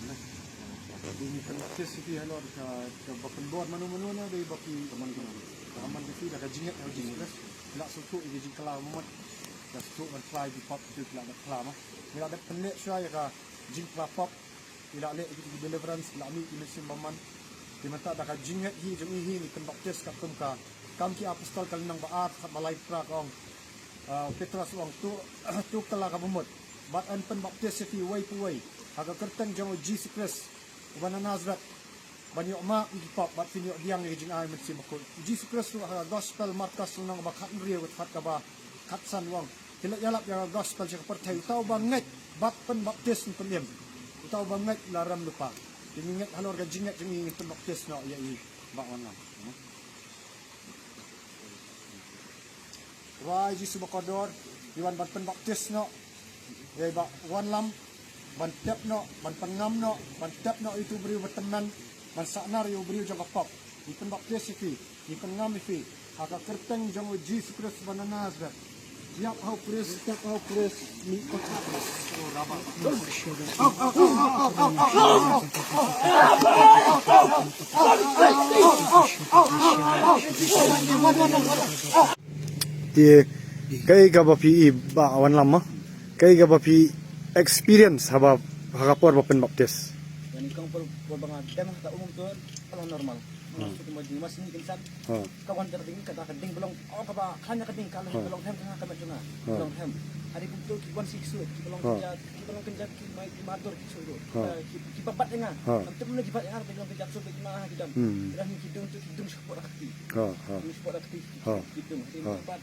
na. Ini kan kes itu ya lor ka bakan bor manu-manu na dai baki teman kan. Aman itu dah kajingat au jingas. La suku igi jingkala mat. Da suku man fly di pop itu la da klama. Mila da penek syai ka jingkla pop. Ila le igi deliverance la mi imesim maman. Di mata da kajingat hi jeng hi ni kan baptis ka kum ka. Kam ki apostol kal nang baat khat balai pra kong. Petrus wang tu kala ka bumut. Bat an pen baptis ti way to way. Haga kerteng jang Jesus Christ. Wana Nazareth banyo ma ipap bat finyo diang ni jing ay metsi makul Jesus Christ ha gospel markas nang bakhat riyo at khat ka ba khatsan wang tila yalap ya gospel siya pertay utaw banget bat pen baptis ni pelim utaw banget laram lupa dininget halor ga jinget jing ingin pen baptis no ya i ba wana wa Jesus bakodor diwan bat pen baptis no ya ba wan lam ban tep no ban pengam no ban tep no itu beri berteman ban saknar yo beri jang kapap ikan baptis iki ikan ngam iki haka kerteng jang Jesus Christ ban Nazareth siap hau pres siap hau pres ni kota oh raba ye kai ga bapi ba awan lama kai ga bapi experience haba hagapor bapen baptis. Yani kang por banga dem ta umum tuan kalau normal. Masuk ke majlis mas ni kinsan. Kawan terding kata keding belum oh kaba hanya keding kalau belum hem kena kena junga. Belum hem. Hari itu kiban siksu belum kerja belum kerja ki mai matur kisu. Ki papat dengar. Antum lagi kipat dengar belum kerja so bagaimana hidam. Dah ni hidung tu hidung support aktif. Support aktif. Hidung. Papat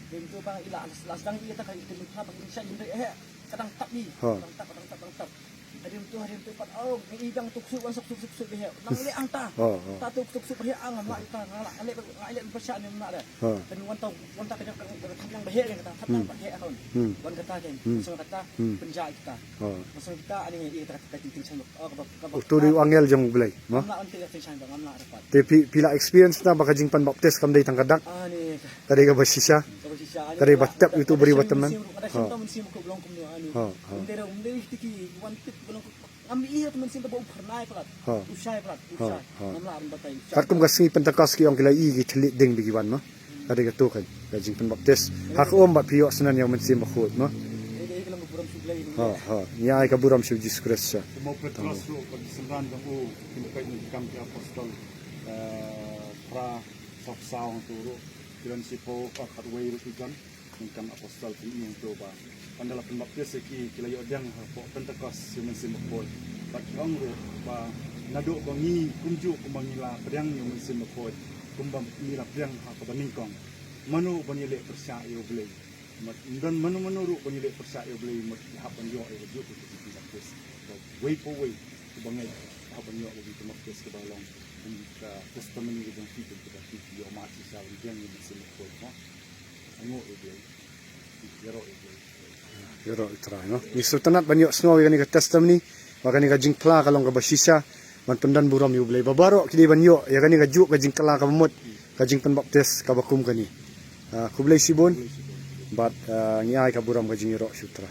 bentuk bang ila lasang ia tak itu lupa bagi saya jadi kadang tak ni kadang tak hari itu pat oh idang tuksuk masuk tuksuk dia nang le angta ta tuksuk dia ang mak ta ale persian ni nak dah dan wan ta kadang bahaya kan kata kadang bahaya akon wan kata kan so kata penjah kita masuk kita ani ia kata tingsan oh tu di angel jam belai ma anti tingsan bang amna dapat tapi pila experience na baka jing pan baptis kam dai tangkadak ani tadi ka basisya tadi batap itu beri bataman Harkum kasi pentakas ki ang kilai gi thli ding bigiwan no tadi ka tu kan jing pan baptis hak om ba piyo sanan yang mensim khut no ya ay ka buram si Jesus Christ mo Petros ro pag semban ka o kinukay ni kam ki apostol pra sapsaw turo kiran si po at way ro ikan kan apostol ki yung toba pandala pembaptis ki kilayo dang po pentakas yung mensim khut pat ang ro ba nado bangi kunju kumangila pedang yung mensim khut kumbang mila pedang ha kabaning kong manu banile persya yo blay dan manu ru banile persya yo blay mat hapan yo ay jo ko pembaptis way po way bangai hapan yo lagi pembaptis ke balong ka testimony ng people to the yo mati sa yung mensim khut mo ano blay Yoro itry no. Miso tanat banyo snow gani ka testimony, magani ka jingkla kalong ka basisya, man pendan buram yu blay babaro kidi banyo, ya gani ka juk ka jingkla ka mut, ka jingpan baptis ka bakum kani. Kublay sibon, but ngiay ka buram ka jingiro syutra.